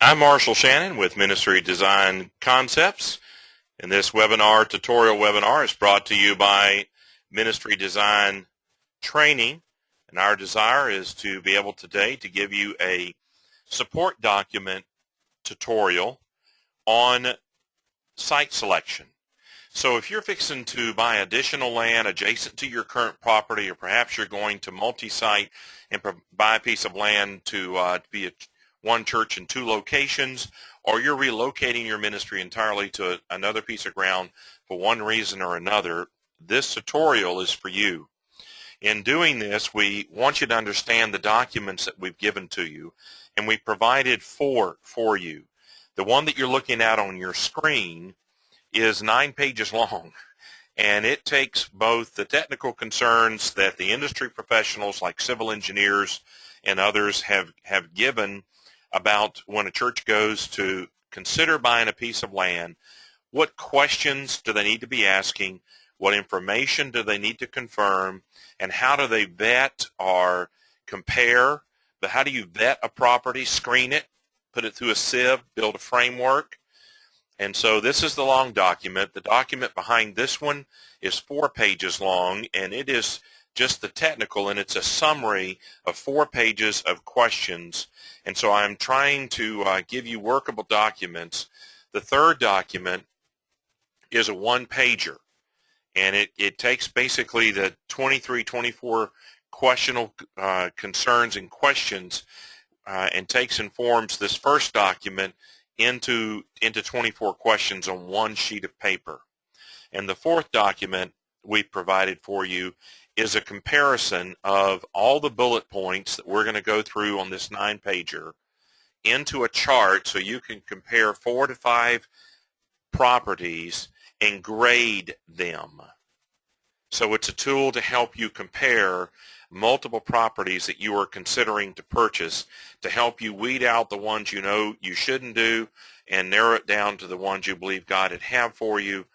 I'm Marshall Shannon with Ministry Design Concepts, and this tutorial webinar is brought to you by Ministry Design Training, and our desire is to be able today to give you a support document tutorial on site selection. So if you're fixing to buy additional land adjacent to your current property, or perhaps you're going to multi-site and buy a piece of land to be one church in two locations, or you're relocating your ministry entirely to another piece of ground for one reason or another, this tutorial is for you. In doing this, we want you to understand the documents that we've given to you, and we provided four for you. The one that you're looking at on your screen is 9 pages long, and it takes both the technical concerns that the industry professionals like civil engineers and others have given about when a church goes to consider buying a piece of land. What questions do they need to be asking? What information do they need to confirm? And how do they vet or compare? But how do you vet a property, screen it, put it through a sieve, build a framework? And so this is the long document. The document behind this one is 4 pages long, and it is just the technical, and it's a summary of 4 pages of questions. And so I'm trying to give you workable documents. The third document is a 1-pager, and it takes basically the 23, 24 questionable concerns and questions and informs this first document into 24 questions on 1 sheet of paper. And the fourth document we provided for you is a comparison of all the bullet points that we're going to go through on this 9-pager into a chart so you can compare 4 to 5 properties and grade them. So it's a tool to help you compare multiple properties that you are considering to purchase, to help you weed out the ones you know you shouldn't do and narrow it down to the ones you believe God would have for you.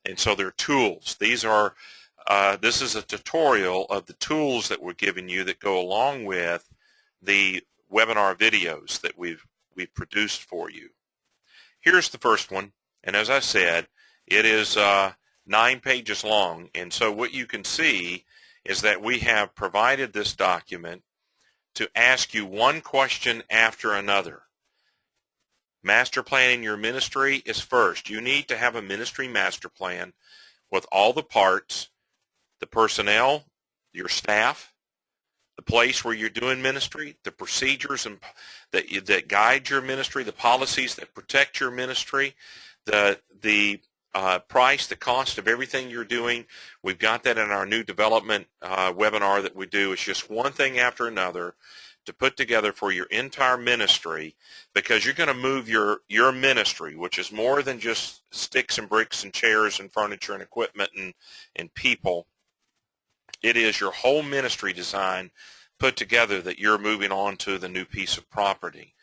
And so they're tools. This is a tutorial of the tools that we're giving you that go along with the webinar videos that we've produced for you. Here's the first one, and as I said, it is 9 pages long. And so what you can see is that we have provided this document to ask you one question after another. Master planning your ministry is first. You need to have a ministry master plan with all the parts, the personnel, your staff, the place where you're doing ministry, the procedures that guide your ministry, the policies that protect your ministry, the price, the cost of everything you're doing. We've got that in our new development webinar that we do. It's just one thing after another to put together for your entire ministry, because you're going to move your ministry, which is more than just sticks and bricks and chairs and furniture and equipment and people. It is your whole ministry design put together that you're moving on to the new piece of property.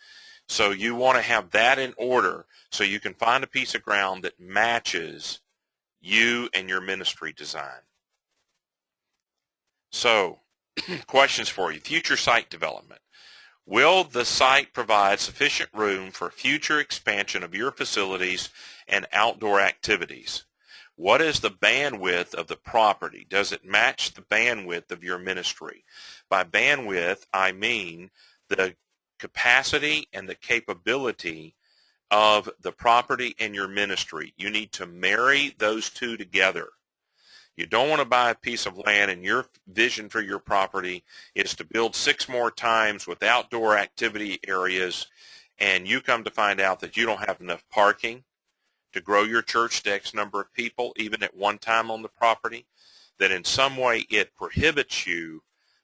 So you want to have that in order so you can find a piece of ground that matches you and your ministry design. So, questions for you. Future site development. Will the site provide sufficient room for future expansion of your facilities and outdoor activities? What is the bandwidth of the property? Does it match the bandwidth of your ministry? By bandwidth, I mean the capacity and the capability of the property and your ministry. You need to marry those two together. You don't want to buy a piece of land and your vision for your property is to build 6 more times with outdoor activity areas, and you come to find out that you don't have enough parking to grow your church to X number of people, even at one time on the property, that in some way it prohibits you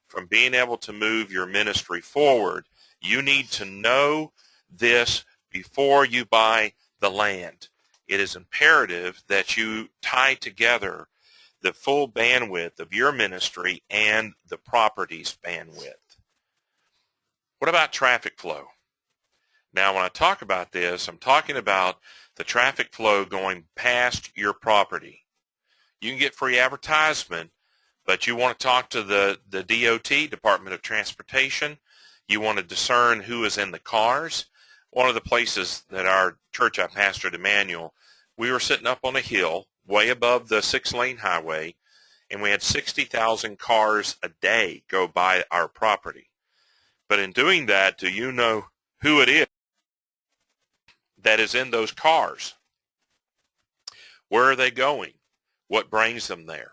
from being able to move your ministry forward. You need to know this before you buy the land. It is imperative that you tie together the full bandwidth of your ministry and the property's bandwidth. What about traffic flow? Now, when I talk about this, I'm talking about the traffic flow going past your property. You can get free advertisement, but you want to talk to the DOT, Department of Transportation. You want to discern who is in the cars. one of the places that our church I pastored, Emmanuel, we were sitting up on a hill way above the 6-lane highway, and we had 60,000 cars a day go by our property. But in doing that, do you know who it is that is in those cars? Where are they going? What brings them there?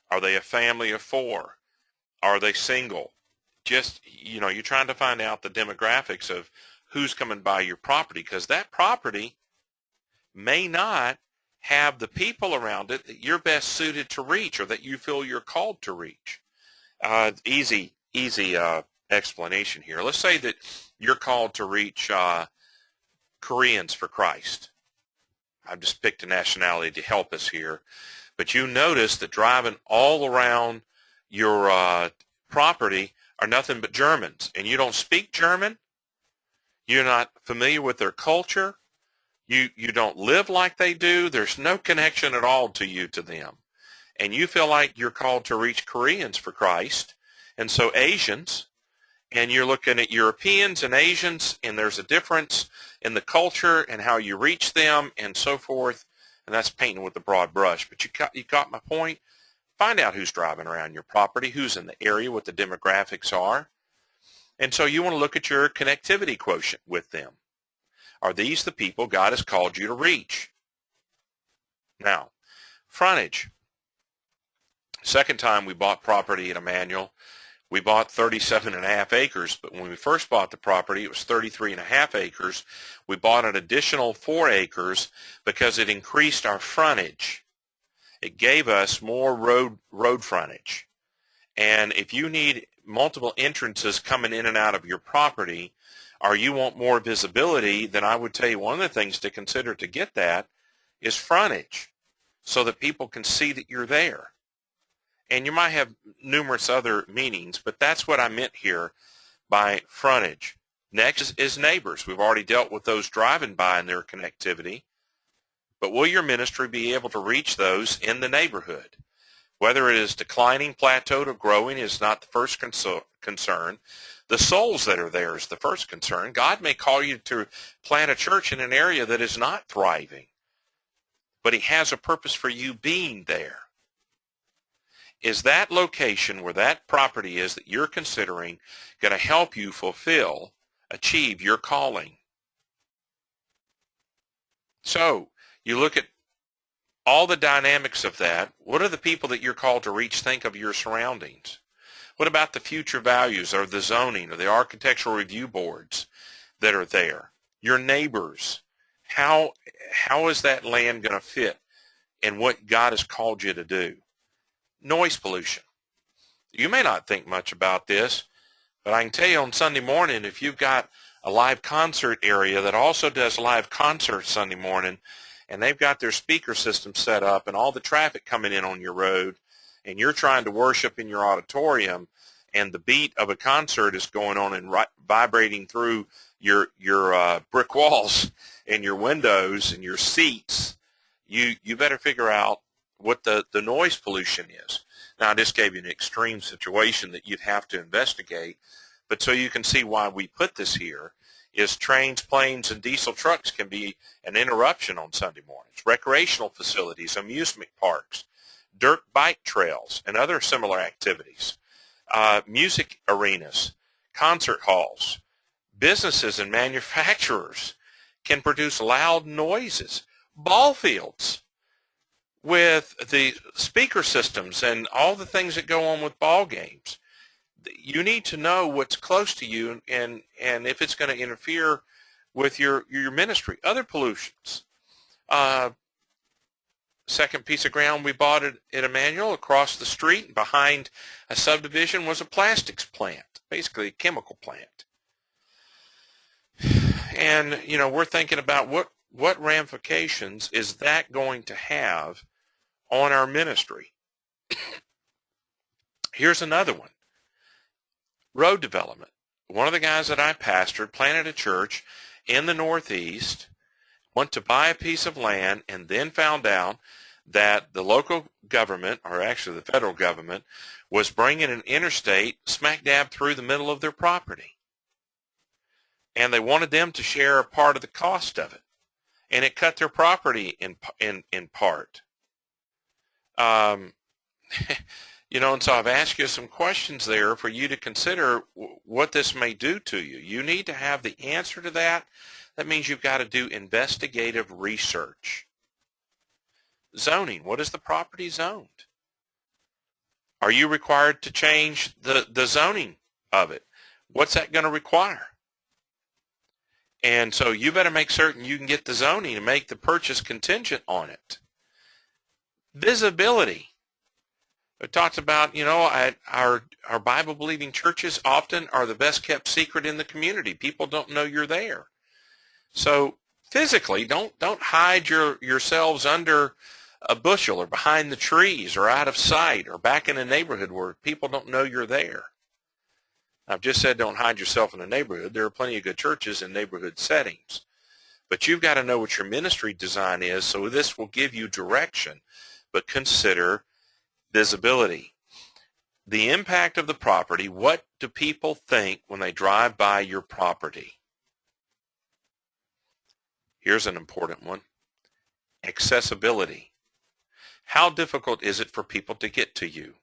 Are they a family of 4? Are they single? Just, you're trying to find out the demographics of who's coming by your property, because that property may not have the people around it that you're best suited to reach or that you feel you're called to reach. Easy explanation here. Let's say that you're called to reach Koreans for Christ. I've just picked a nationality to help us here. But you notice that driving all around your property are nothing but Germans, and you don't speak German. You're not familiar with their culture. You don't live like they do. There's no connection at all to them. And you feel like you're called to reach Koreans for Christ, and so Asians, and you're looking at Europeans and Asians, and there's a difference in the culture and how you reach them and so forth, and that's painting with a broad brush. But you got my point? Find out who's driving around your property, who's in the area, what the demographics are. And so you want to look at your connectivity quotient with them. Are these the people God has called you to reach? Now, frontage. Second time we bought property at Emmanuel, we bought 37.5 acres, but when we first bought the property, it was 33.5 acres. We bought an additional 4 acres because it increased our frontage. It gave us more road frontage. And if you need multiple entrances coming in and out of your property, or you want more visibility, then I would tell you one of the things to consider to get that is frontage, so that people can see that you're there. And you might have numerous other meanings, but that's what I meant here by frontage. Next is neighbors. We've already dealt with those driving by and their connectivity. But will your ministry be able to reach those in the neighborhood? Whether it is declining, plateaued, or growing is not the first concern. The souls that are there is the first concern. God may call you to plant a church in an area that is not thriving, but he has a purpose for you being there. Is that location where that property is that you're considering going to help you achieve your calling? So you look at all the dynamics of that. What are the people that you're called to reach? Think of your surroundings. What about the future values or the zoning or the architectural review boards that are there? Your neighbors. How is that land going to fit in what God has called you to do? Noise pollution. You may not think much about this, but I can tell you on Sunday morning, if you've got a live concert area that also does live concerts Sunday morning, and they've got their speaker system set up and all the traffic coming in on your road, and you're trying to worship in your auditorium, and the beat of a concert is going on and vibrating through your brick walls and your windows and your seats, you better figure out what the noise pollution is. Now, I just gave you an extreme situation that you'd have to investigate, but so you can see why we put this here, is trains, planes, and diesel trucks can be an interruption on Sunday mornings. Recreational facilities, amusement parks, dirt bike trails, and other similar activities. Music arenas, concert halls, businesses and manufacturers can produce loud noises. Ball fields with the speaker systems and all the things that go on with ball games. You need to know what's close to you and if it's going to interfere with your ministry. Other pollutions. Second piece of ground we bought at Emmanuel, across the street behind a subdivision, was a plastics plant, basically a chemical plant. And, we're thinking about what ramifications is that going to have on our ministry. Here's another one. Road development. One of the guys that I pastored planted a church in the Northeast, went to buy a piece of land, and then found out that the local government, or actually the federal government, was bringing an interstate smack dab through the middle of their property. and they wanted them to share a part of the cost of it, and it cut their property in part. And so I've asked you some questions there for you to consider what this may do to you. You need to have the answer to that. That means you've got to do investigative research. Zoning, what is the property zoned? Are you required to change the zoning of it? What's that going to require? And so you better make certain you can get the zoning and make the purchase contingent on it. Visibility. It talks about, our Bible-believing churches often are the best kept secret in the community. People don't know you're there. So physically, don't hide yourselves under a bushel or behind the trees or out of sight or back in a neighborhood where people don't know you're there. I've just said don't hide yourself in a neighborhood. There are plenty of good churches in neighborhood settings. But you've got to know what your ministry design is, so this will give you direction. But consider visibility. The impact of the property. What do people think when they drive by your property? Here's an important one. Accessibility. How difficult is it for people to get to you?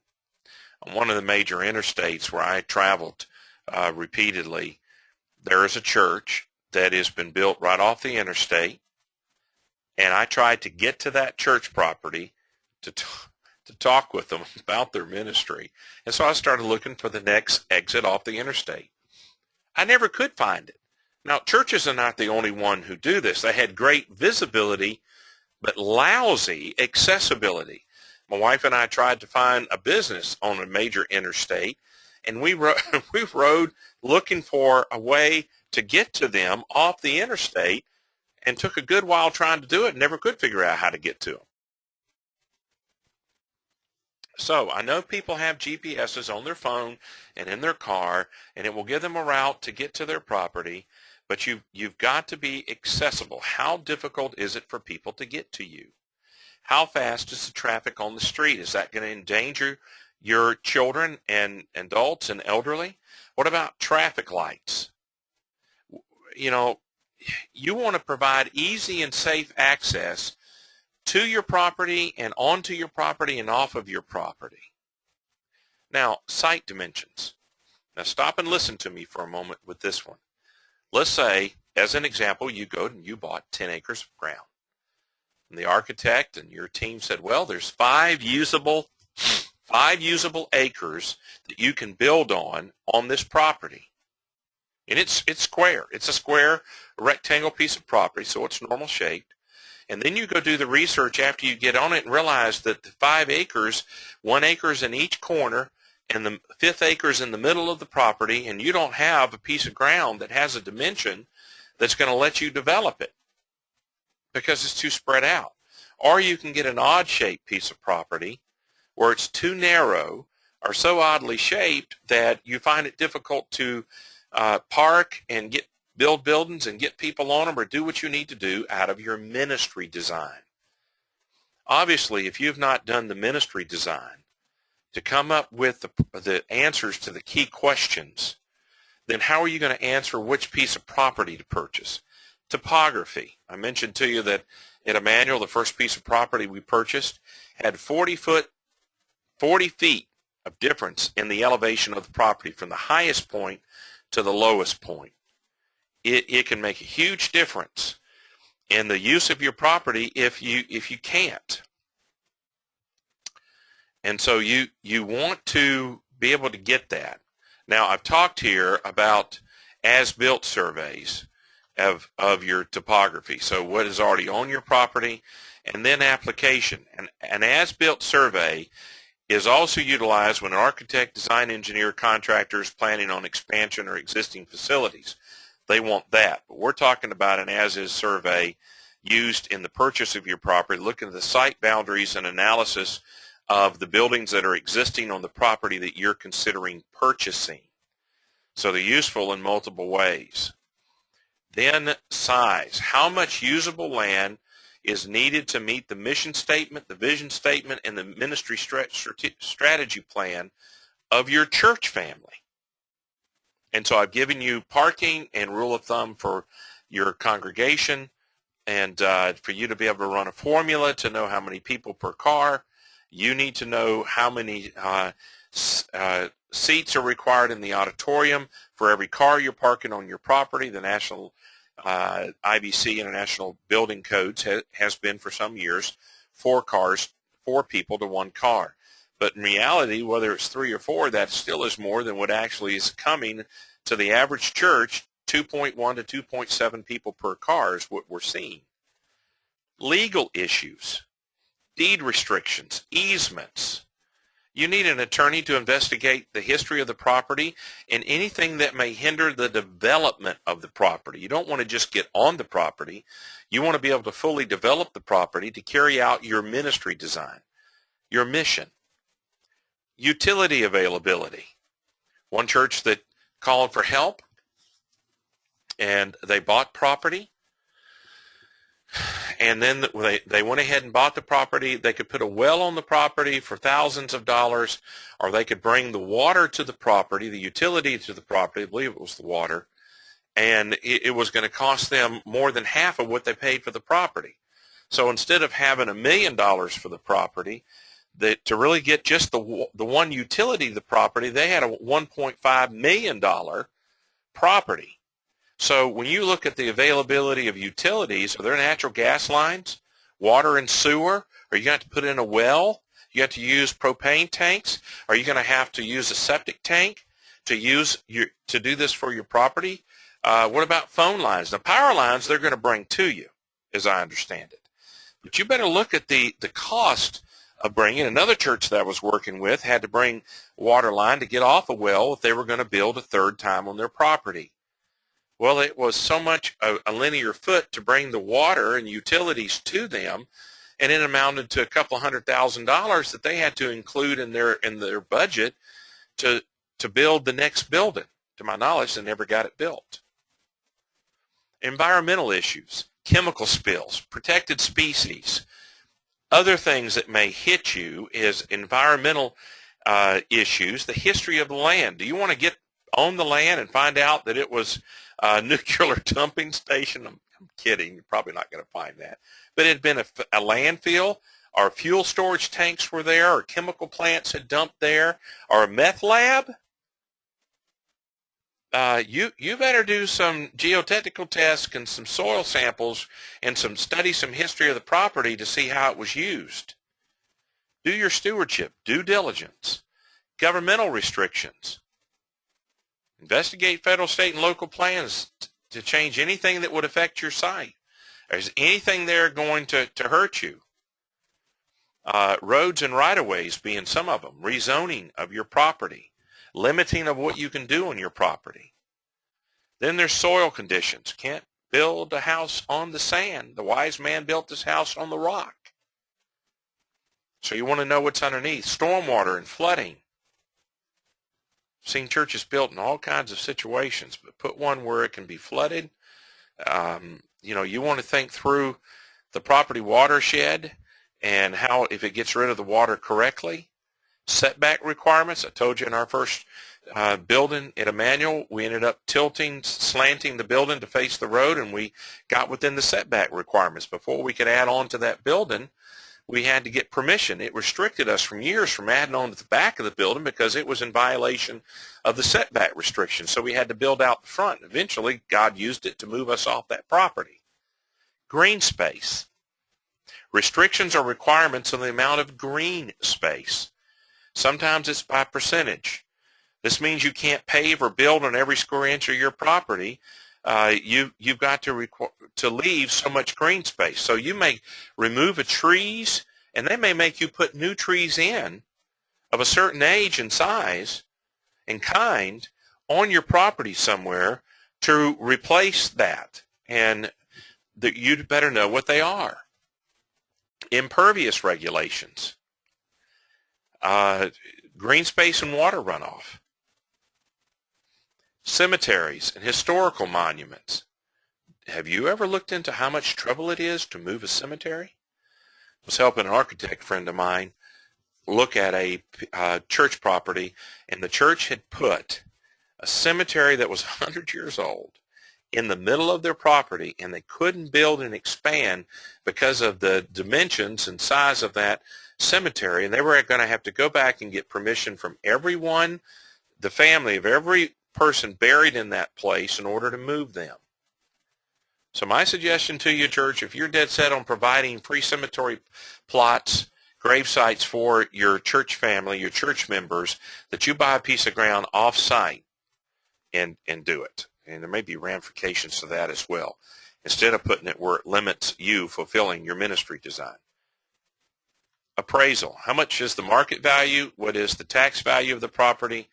On one of the major interstates where I traveled repeatedly, there is a church that has been built right off the interstate, and I tried to get to that church property to talk with them about their ministry. And so I started looking for the next exit off the interstate. I never could find it. Now, churches are not the only one who do this. They had great visibility, but lousy accessibility. My wife and I tried to find a business on a major interstate, and we rode looking for a way to get to them off the interstate, and took a good while trying to do it and never could figure out how to get to them. So I know people have GPSs on their phone and in their car, and it will give them a route to get to their property, but you've got to be accessible. How difficult is it for people to get to you? How fast is the traffic on the street? Is that going to endanger your children and adults and elderly? What about traffic lights? You want to provide easy and safe access to your property and onto your property and off of your property. Now, site dimensions. Now stop and listen to me for a moment with this one. Let's say, as an example, you go and you bought 10 acres of ground. And the architect and your team said, well, there's five usable acres that you can build on this property. And it's square. It's a square rectangle piece of property, so it's normal shaped. And then you go do the research after you get on it and realize that the 5 acres, 1 acre is in each corner, and the 5th acre is in the middle of the property, and you don't have a piece of ground that has a dimension that's going to let you develop it because it's too spread out. Or you can get an odd-shaped piece of property where it's too narrow or so oddly shaped that you find it difficult to park and build buildings and get people on them or do what you need to do out of your ministry design. Obviously, if you've not done the ministry design to come up with the answers to the key questions, then how are you going to answer which piece of property to purchase? Topography. I mentioned to you that in Emmanuel, the first piece of property we purchased had 40 feet of difference in the elevation of the property from the highest point to the lowest point. It can make a huge difference in the use of your property if you can't. And so you want to be able to get that. Now, I've talked here about as-built surveys of your topography. So what is already on your property, and then application. An as-built survey is also utilized when an architect, design engineer, contractor is planning on expansion or existing facilities. They want that. But we're talking about an as-is survey used in the purchase of your property, looking at the site boundaries and analysis of the buildings that are existing on the property that you're considering purchasing. So they're useful in multiple ways. Then size. How much usable land is needed to meet the mission statement, the vision statement, and the ministry strategy plan of your church family? And so I've given you parking and rule of thumb for your congregation, and for you to be able to run a formula to know how many people per car. You need to know how many seats are required in the auditorium for every car you're parking on your property. The National IBC, International Building Codes, has been for some years 4 people to 1 car. But in reality, whether it's 3 or 4, that still is more than what actually is coming to the average church. 2.1 to 2.7 people per car is what we're seeing. Legal issues, deed restrictions, easements. You need an attorney to investigate the history of the property and anything that may hinder the development of the property. You don't want to just get on the property. You want to be able to fully develop the property to carry out your ministry design, your mission. Utility availability. One church that called for help, and they bought property, and then they went ahead and bought the property. They could put a well on the property for thousands of dollars, or they could bring the water to the property, the utility to the property, I believe it was the water, and it was going to cost them more than half of what they paid for the property. So instead of having $1 million for the property, to really get just the one utility of the property, they had a $1.5 million property. So when you look at the availability of utilities, are there natural gas lines, water and sewer? Are you going to have to put in a well? You have to use propane tanks? Are you going to have to use a septic tank to do this for your property? What about phone lines? Now, power lines they're going to bring to you, as I understand it. But you better look at the cost of bringing. Another church that I was working with had to bring water line to get off a well if they were going to build a 3rd time on their property. Well, it was so much a linear foot to bring the water and utilities to them, and it amounted to a couple $100,000 that they had to include in their budget to build the next building. To my knowledge, they never got it built. Environmental issues, chemical spills, protected species. Other things that may hit you is environmental issues, the history of the land. Do you want to get on the land and find out that it was a nuclear dumping station? I'm kidding. You're probably not going to find that. But it had been a landfill, or fuel storage tanks were there, or chemical plants had dumped there, or a meth lab. You better do some geotechnical tests and some soil samples and study some history of the property to see how it was used. Do your stewardship, due diligence, governmental restrictions. Investigate federal, state, and local plans to change anything that would affect your site. Is anything there going to hurt you? Roads and right-of-ways being some of them. Rezoning of your property. Limiting of what you can do on your property. Then there's soil conditions. Can't build a house on the sand. The wise man built this house on the rock. So you want to know what's underneath. Stormwater and flooding. Seen churches built in all kinds of situations, but put one where it can be flooded. You want to think through the property watershed and how, if it gets rid of the water correctly. Setback requirements. I told you in our first building at Emmanuel, we ended up slanting the building to face the road, and we got within the setback requirements. Before we could add on to that building, we had to get permission. It restricted us from years from adding on to the back of the building because it was in violation of the setback restrictions. So we had to build out the front. Eventually, God used it to move us off that property. Green space. Restrictions or requirements on the amount of green space. Sometimes it's by percentage. This means you can't pave or build on every square inch of your property. You've got to leave so much green space. So you may remove trees, and they may make you put new trees in of a certain age and size and kind on your property somewhere to replace that. And you'd better know what they are. Impervious regulations. Green space and water runoff. Cemeteries and historical monuments. Have you ever looked into how much trouble it is to move a cemetery? I was helping an architect friend of mine look at a church property, and the church had put a cemetery that was 100 years old in the middle of their property, and they couldn't build and expand because of the dimensions and size of that cemetery, and they were going to have to go back and get permission from everyone, the family of every person buried in that place, in order to move them. So my suggestion to you, church, if you're dead set on providing free cemetery plots, grave sites for your church family, your church members, that you buy a piece of ground off-site and do it. And there may be ramifications to that as well, instead of putting it where it limits you fulfilling your ministry design. Appraisal. How much is the market value? What is the tax value of the property?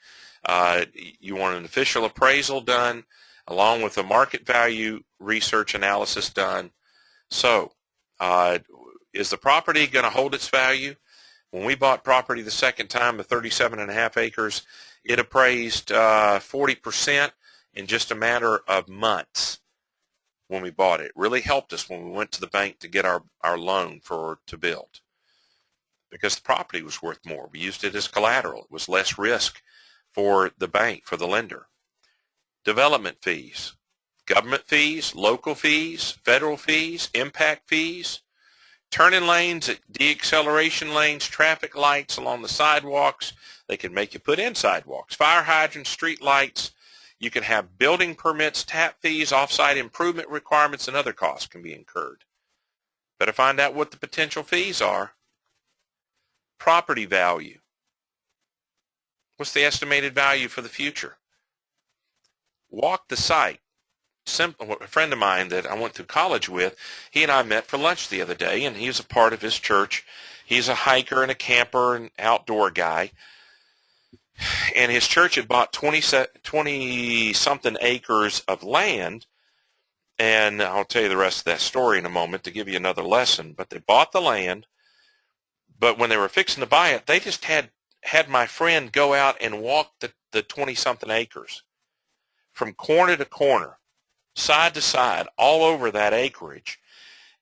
You want an official appraisal done along with a market value research analysis done. So is the property going to hold its value? When we bought property the second time, the 37.5 acres, it appraised 40% in just a matter of months when we bought it. It really helped us when we went to the bank to get our loan to build, because the property was worth more. We used it as collateral. It was less risk for the bank, for the lender. Development fees, government fees, local fees, federal fees, impact fees, turning lanes, deacceleration lanes, traffic lights along the sidewalks. They can make you put in sidewalks, fire hydrants, street lights. You can have building permits, tap fees, off-site improvement requirements, and other costs can be incurred. Better find out what the potential fees are. Property value. What's the estimated value for the future? Walk the site. A friend of mine that I went to college with, he and I met for lunch the other day, and he's a part of his church. He's a hiker and a camper and outdoor guy. And his church had bought 20-something acres of land, and I'll tell you the rest of that story in a moment to give you another lesson. But they bought the land, but when they were fixing to buy it, they just had my friend go out and walk the 20-something acres from corner to corner, side to side, all over that acreage.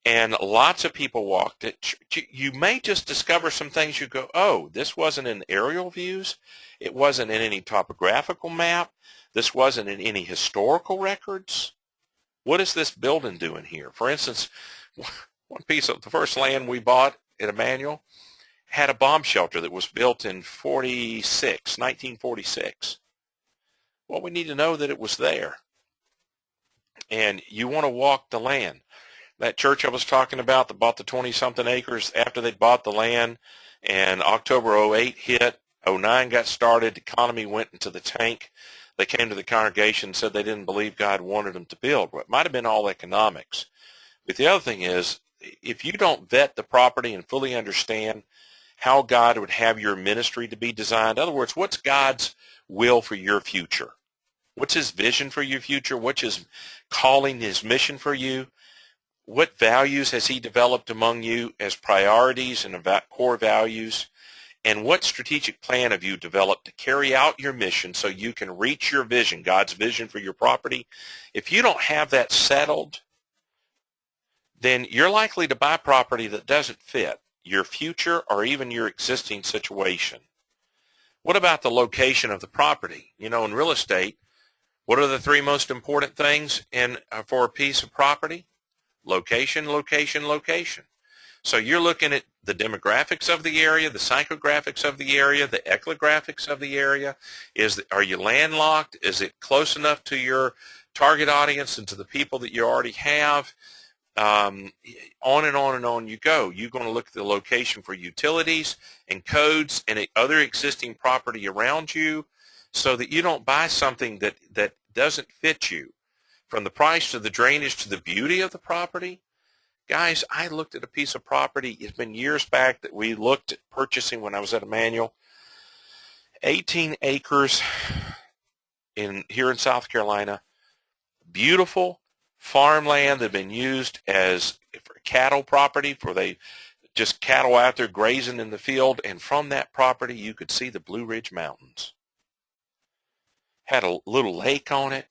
And lots of people walked it. You may just discover some things you go, oh, this wasn't in aerial views. It wasn't in any topographical map. This wasn't in any historical records. What is this building doing here? For instance, one piece of the first land we bought at Emmanuel had a bomb shelter that was built in 1946. Well, we need to know that it was there. And you want to walk the land. That church I was talking about that bought the 20-something acres, after they bought the land and October 08 hit, 09 got started, the economy went into the tank. They came to the congregation and said they didn't believe God wanted them to build. Well, it might have been all economics. But the other thing is, if you don't vet the property and fully understand how God would have your ministry to be designed, in other words, what's God's will for your future? What's his vision for your future? What's his calling, his mission for you? What values has he developed among you as priorities and core values? And what strategic plan have you developed to carry out your mission so you can reach your vision, God's vision for your property? If you don't have that settled, then you're likely to buy property that doesn't fit your future or even your existing situation. What about the location of the property? You know, in real estate, what are the three most important things for a piece of property? Location, location, location. So you're looking at the demographics of the area, the psychographics of the area, the ecographics of the area. Are you landlocked? Is it close enough to your target audience and to the people that you already have? On and on and on you go. You're going to look at the location for utilities and codes and other existing property around you so that you don't buy something that doesn't fit you. From the price to the drainage to the beauty of the property. Guys, I looked at a piece of property. It's been years back that we looked at purchasing when I was at Emmanuel. 18 acres here in South Carolina. Beautiful farmland that had been used as for cattle property, just cattle out there grazing in the field. And from that property, you could see the Blue Ridge Mountains. Had a little lake on it.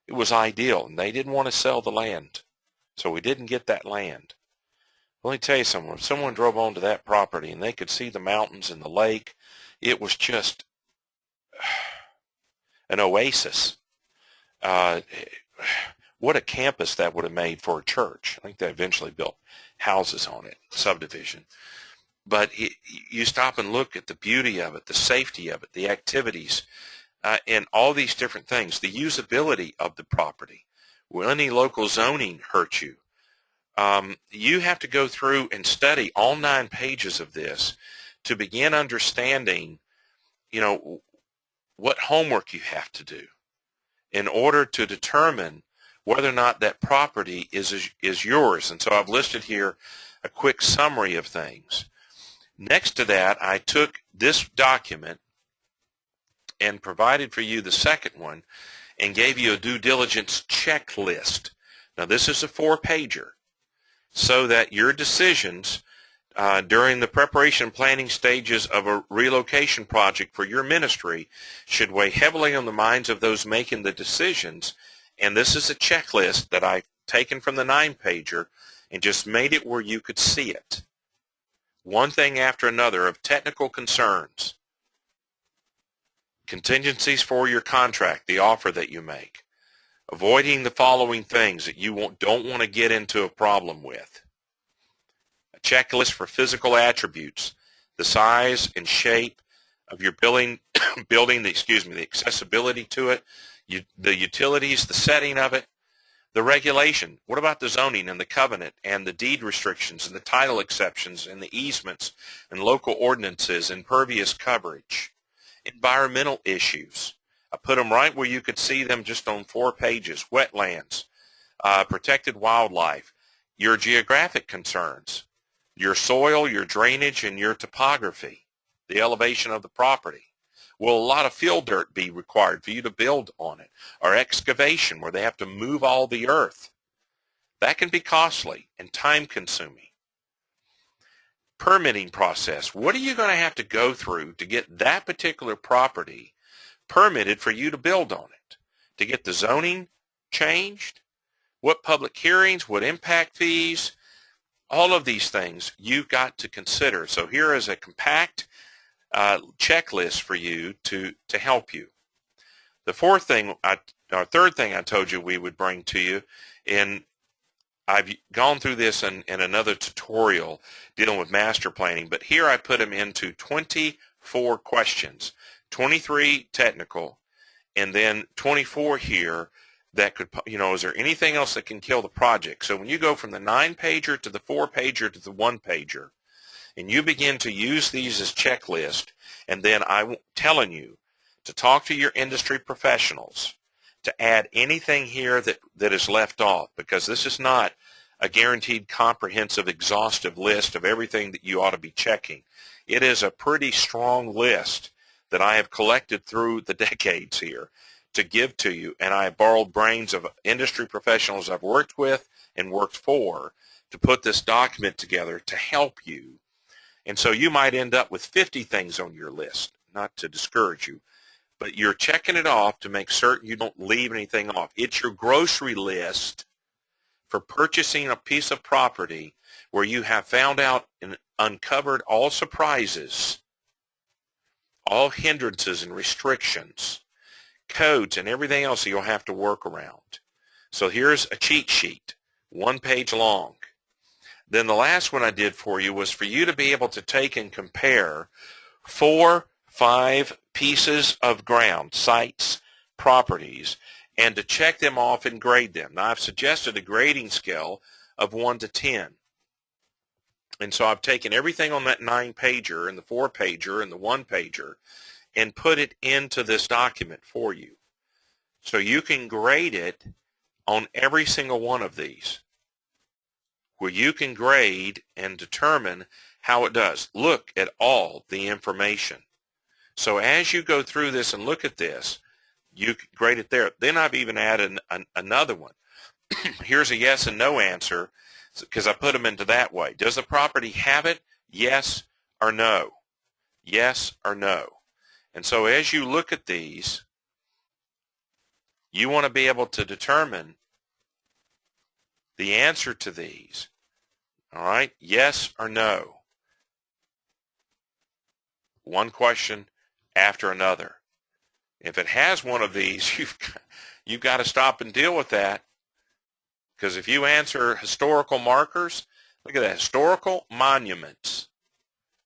It was ideal, and they didn't want to sell the land, so we didn't get that land. Let me tell you something. If someone drove onto that property and they could see the mountains and the lake, it was just an oasis. What a campus that would have made for a church. I think they eventually built houses on it, subdivision. But you stop and look at the beauty of it, the safety of it, the activities, and all these different things, the usability of the property. Will any local zoning hurt you? You have to go through and study all 9 pages of this to begin understanding, what homework you have to do in order to determine whether or not that property is yours. And so I've listed here a quick summary of things. Next to that, I took this document and provided for you the second one and gave you a due diligence checklist. Now, this is a 4-pager so that your decisions during the preparation and planning stages of a relocation project for your ministry should weigh heavily on the minds of those making the decisions. And this is a checklist that I've taken from the 9-pager and just made it where you could see it. One thing after another of technical concerns, contingencies for your contract, the offer that you make, avoiding the following things that you don't want to get into a problem with. A checklist for physical attributes, the size and shape of your building, the accessibility to it, the utilities, the setting of it, the regulation. What about the zoning and the covenant and the deed restrictions and the title exceptions and the easements and local ordinances, impervious coverage, environmental issues. I put them right where you could see them just on 4 pages. Wetlands, protected wildlife, your geographic concerns, your soil, your drainage, and your topography, the elevation of the property. Will a lot of fill dirt be required for you to build on it? Or excavation, where they have to move all the earth? That can be costly and time-consuming. Permitting process. What are you going to have to go through to get that particular property permitted for you to build on it? To get the zoning changed? What public hearings? What impact fees? All of these things you've got to consider. So here is a compact checklist for you to help you. The third thing I told you we would bring to you, and I've gone through this in another tutorial dealing with master planning, but here I put them into 24 questions, 23 technical, and then 24 here that could, is there anything else that can kill the project? So when you go from the 9-pager to the 4-pager to the 1-pager, and you begin to use these as checklists, and then I'm telling you to talk to your industry professionals to add anything here that is left off, because this is not a guaranteed comprehensive exhaustive list of everything that you ought to be checking. It is a pretty strong list that I have collected through the decades here to give to you, and I have borrowed brains of industry professionals I've worked with and worked for to put this document together to help you. And so you might end up with 50 things on your list, not to discourage you, but you're checking it off to make certain you don't leave anything off. It's your grocery list for purchasing a piece of property where you have found out and uncovered all surprises, all hindrances and restrictions, codes, and everything else that you'll have to work around. So here's a cheat sheet, 1 page long. Then the last one I did for you was for you to be able to take and compare 4, 5 pieces of ground, sites, properties, and to check them off and grade them. Now, I've suggested a grading scale of 1 to 10. And so I've taken everything on that 9-pager and the 4-pager and the 1-pager and put it into this document for you. So you can grade it on every single one of these, where you can grade and determine how it does. Look at all the information. So as you go through this and look at this, you can grade it there. Then I've even added another one. Here's a yes and no answer, because I put them into that way. Does the property have it? Yes or no? Yes or no? And so as you look at these, you want to be able to determine the answer to these. All right? Yes or no? One question after another. If it has one of these, you've got to stop and deal with that. Because if you answer historical markers, look at that, historical monuments.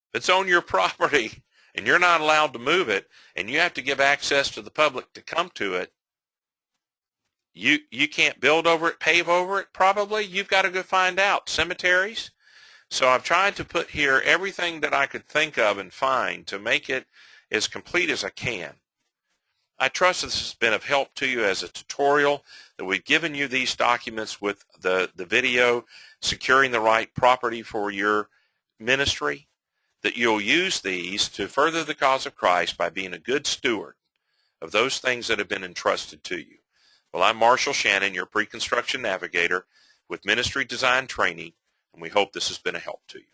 If it's on your property and you're not allowed to move it, and you have to give access to the public to come to it, you can't build over it, pave over it, probably. You've got to go find out. Cemeteries. So I've tried to put here everything that I could think of and find to make it as complete as I can. I trust this has been of help to you as a tutorial, that we've given you these documents with the video, securing the right property for your ministry, that you'll use these to further the cause of Christ by being a good steward of those things that have been entrusted to you. Well, I'm Marshall Shannon, your pre-construction navigator with Ministry Design Training, and we hope this has been a help to you.